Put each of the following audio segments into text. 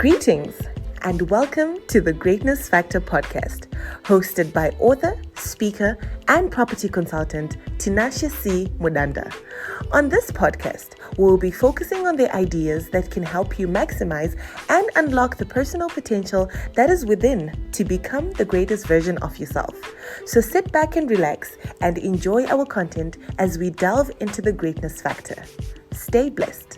Greetings and welcome to the Greatness Factor podcast, hosted by author, speaker, and property consultant Tinashe C Mudanda. On this podcast, we'll be focusing on the ideas that can help you maximize and unlock the personal potential that is within to become the greatest version of yourself. So sit back and relax and enjoy our content as we delve into the Greatness Factor. Stay blessed.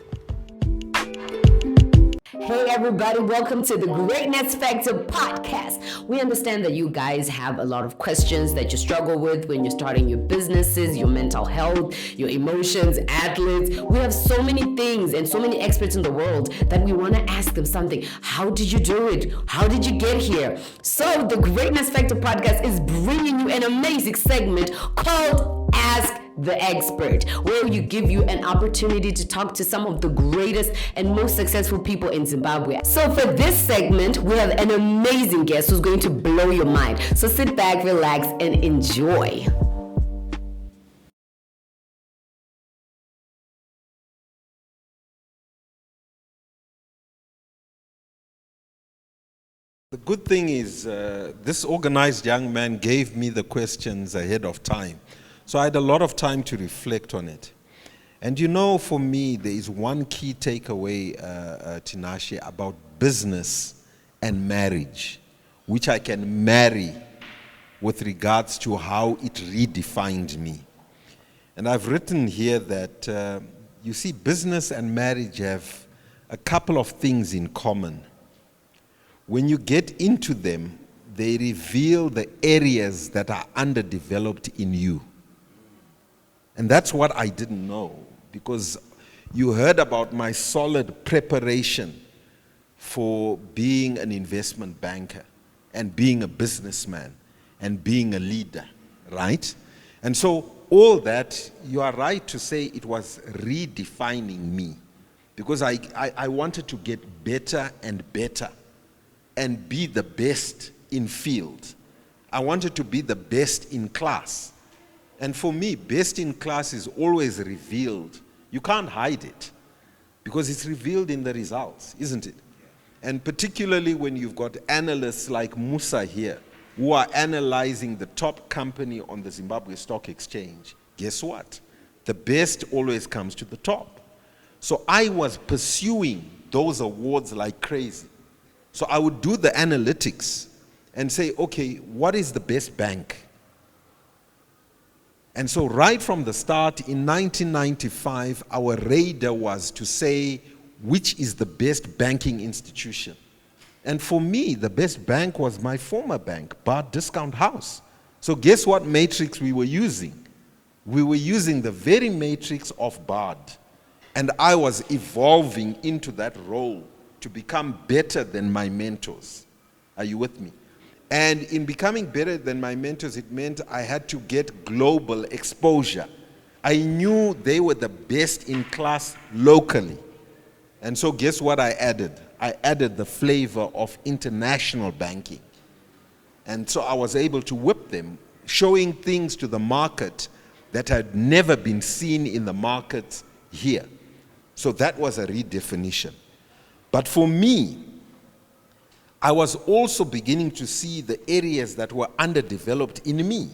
Hey everybody, welcome to the Greatness Factor podcast. We understand that you guys have a lot of questions that you struggle with when you're starting your businesses, your mental health, your emotions, athletes. We have so many things and so many experts in the world that we want to ask them something. How did you do it? How did you get here? So the Greatness Factor podcast is bringing you an amazing segment called Ask the Expert, where we give you an opportunity to talk to some of the greatest and most successful people in Zimbabwe. So for this segment, we have an amazing guest who's going to blow your mind. So sit back, relax, and enjoy. The good thing is this organized young man gave me the questions ahead of time. So I had a lot of time to reflect on it. And you know, for me, there is one key takeaway, Tinashe, about business and marriage, which I can marry with regards to how it redefined me. And I've written here that, you see, business and marriage have a couple of things in common. When you get into them, they reveal the areas that are underdeveloped in you. And that's what I didn't know, because you heard about my solid preparation for being an investment banker and being a businessman and being a leader, right? And so all that, you are right to say it was redefining me, because I wanted to get better and better and be the best in field. I wanted to be the best in class. And for me, best in class is always revealed. You can't hide it because it's revealed in the results, isn't it? And particularly when you've got analysts like Musa here who are analyzing the top company on the Zimbabwe Stock Exchange, guess what? The best always comes to the top. So I was pursuing those awards like crazy. So I would do the analytics and say, okay, what is the best bank? And so right from the start, in 1995, our radar was to say, which is the best banking institution? And for me, the best bank was my former bank, Bard Discount House. So guess what matrix we were using? We were using the very matrix of Bard. And I was evolving into that role to become better than my mentors. Are you with me? And in becoming better than my mentors, it meant I had to get global exposure. I knew they were the best in class locally. And so guess what I added? I added the flavor of international banking. And so I was able to whip them, showing things to the market that had never been seen in the market here. So that was a redefinition. But for me, I was also beginning to see the areas that were underdeveloped in me,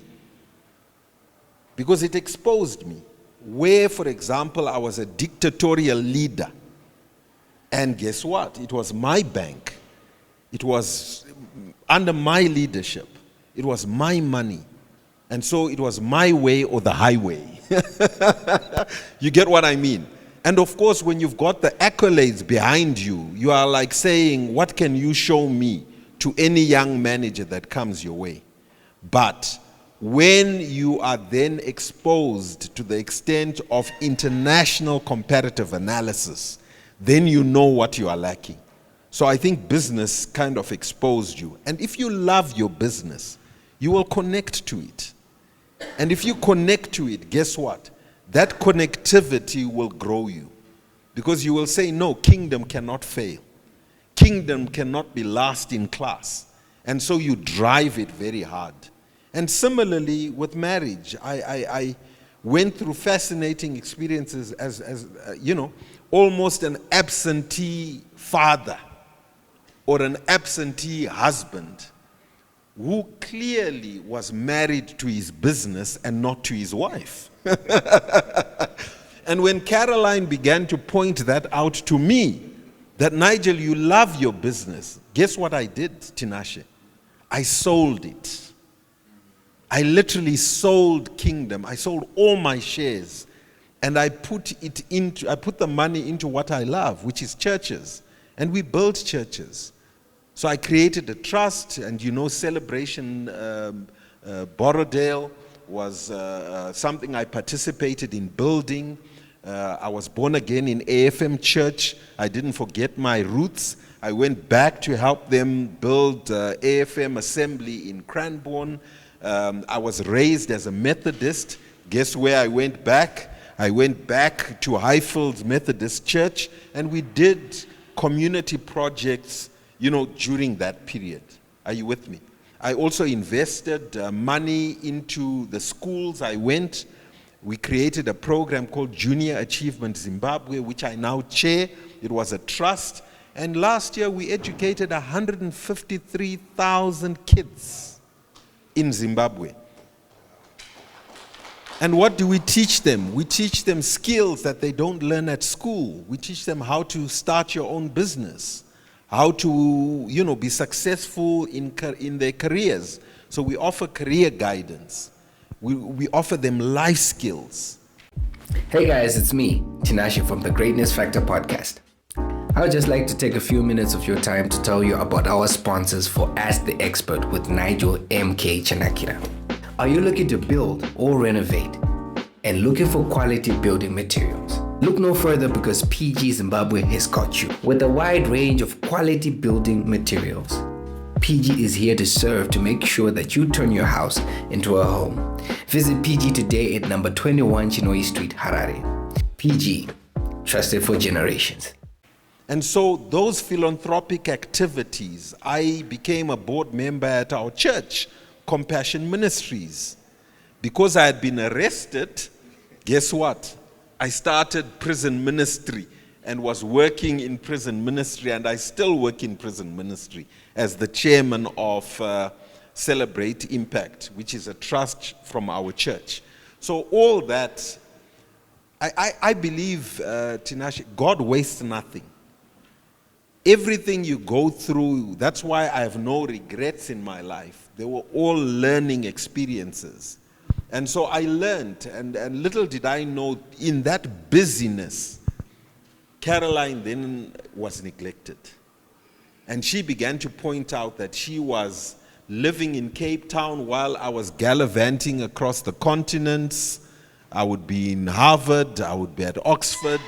because it exposed me. Where, for example, I was a dictatorial leader. And guess what? It was my bank. It was under my leadership. It was my money. And so it was my way or the highway. You get what I mean? And of course, when you've got the accolades behind you, you are like saying, what can you show me, to any young manager that comes your way? But when you are then exposed to the extent of international comparative analysis, then you know what you are lacking. So I think business kind of exposed you. And if you love your business, you will connect to it. And if you connect to it, guess what? That connectivity will grow you, because you will say, no, kingdom cannot fail. Kingdom cannot be last in class. And so you drive it very hard. And similarly with marriage, I went through fascinating experiences as almost an absentee father. or an absentee husband who clearly was married to his business and not to his wife. And when Caroline began to point that out to me, that Nigel, you love your business, guess what I did, Tinashe? I sold it. I literally sold Kingdom. I sold all my shares, and I put the money into what I love, which is churches. And we built churches. So I created a trust, and Celebration Borrowdale was something I participated in building. I was born again in AFM Church. I didn't forget my roots. I went back to help them build AFM Assembly in Cranbourne. I was raised as a Methodist. Guess where I went back? I went back to Highfields Methodist Church, and we did community projects, during that period. Are you with me? I also invested money into the schools I went. We created a program called Junior Achievement Zimbabwe, which I now chair. It was a trust. And last year, we educated 153,000 kids in Zimbabwe. And what do we teach them? We teach them skills that they don't learn at school. We teach them how to start your own business, how to, be successful in their careers. So we offer career guidance. We offer them life skills. Hey guys, it's me, Tinashe from the Greatness Factor podcast. I would just like to take a few minutes of your time to tell you about our sponsors for Ask the Expert with Nigel M.K Chanakira. Are you looking to build or renovate and looking for quality building materials? Look no further, because PG Zimbabwe has got you. With a wide range of quality building materials, PG is here to serve, to make sure that you turn your house into a home. Visit PG today at number 21 Chinoi Street, Harare. PG, trusted for generations. And so those philanthropic activities, I became a board member at our church, Compassion Ministries. Because I had been arrested, guess what? I started prison ministry and was working in prison ministry, and I still work in prison ministry as the chairman of Celebrate Impact, which is a trust from our church. So all that, I believe, Tinashe, God wastes nothing. Everything you go through, that's why I have no regrets in my life. They were all learning experiences. And so I learned, and little did I know, in that busyness, Caroline then was neglected. And she began to point out that she was living in Cape Town while I was gallivanting across the continents. I would be in Harvard, I would be at Oxford,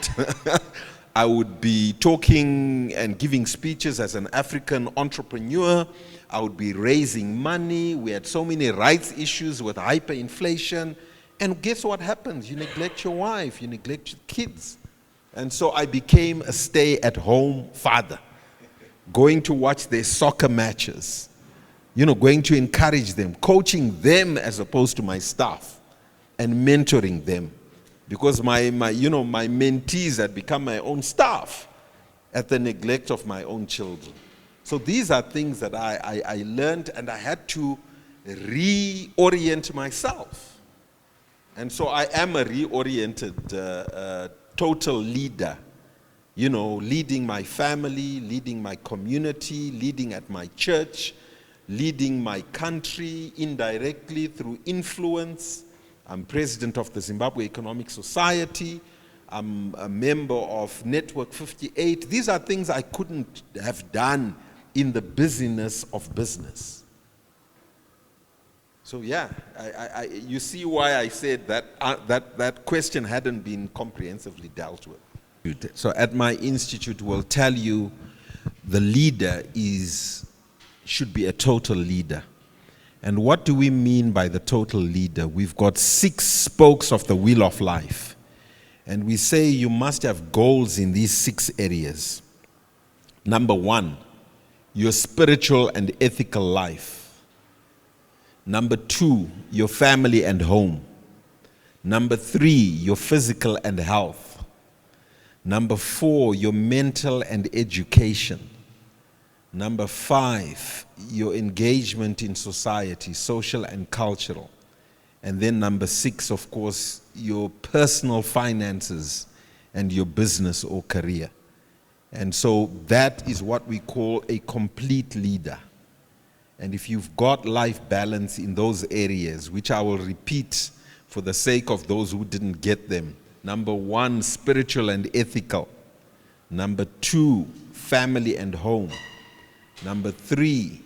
I would be talking and giving speeches as an African entrepreneur. I would be raising money. We had so many rights issues with hyperinflation. And guess what happens? You neglect your wife, you neglect your kids. And so I became a stay-at-home father, going to watch their soccer matches, going to encourage them, coaching them as opposed to my staff, and mentoring them. Because my mentees had become my own staff at the neglect of my own children. So these are things that I learned, and I had to reorient myself. And so I am a reoriented total leader, leading my family, leading my community, leading at my church, leading my country indirectly through influence. I'm president of the Zimbabwe Economic Society. I'm a member of Network 58. These are things I couldn't have done in the busyness of business. So yeah, you see why I said that question hadn't been comprehensively dealt with. So at my institute, we'll tell you the leader should be a total leader. And what do we mean by the total leader? We've got 6 spokes of the wheel of life. And we say you must have goals in these 6 areas. Number 1, your spiritual and ethical life. Number 2, your family and home. Number 3, your physical and health. Number 4, your mental and education. Number 5, your engagement in society, social and cultural. And then number 6, of course, your personal finances and your business or career. And so that is what we call a complete leader. And if you've got life balance in those areas, which I will repeat for the sake of those who didn't get them. Number 1, spiritual and ethical. Number 2, family and home. Number 3,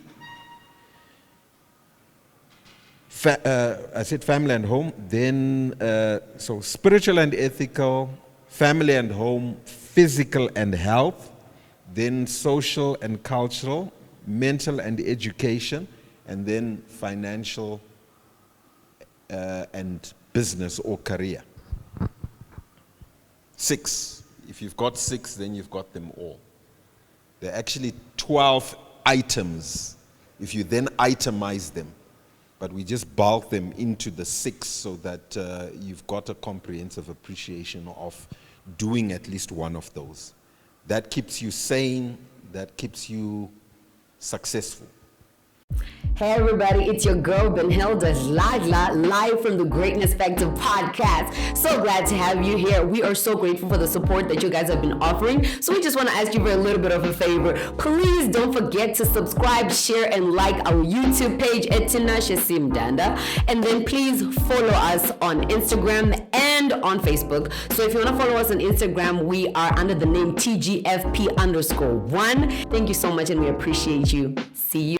I said family and home. Then, so spiritual and ethical, family and home, physical and health, then social and cultural, mental and education, and then financial and business or career. 6. If you've got 6, then you've got them all. There are actually 12 items if you then itemize them. But we just bulk them into the 6 so that you've got a comprehensive appreciation of doing at least one of those. That keeps you sane, that keeps you successful. Hey everybody, it's your girl Benhilda live from the Greatness Factor podcast. So glad to have you here. We are so grateful for the support that you guys have been offering. So we just want to ask you for a little bit of a favor. Please don't forget to subscribe, share, and like our YouTube page at Tinashe C Mudanda. And then please follow us on Instagram and on Facebook. So if you want to follow us on Instagram, we are under the name TGFP_1. Thank you so much and we appreciate you. See you.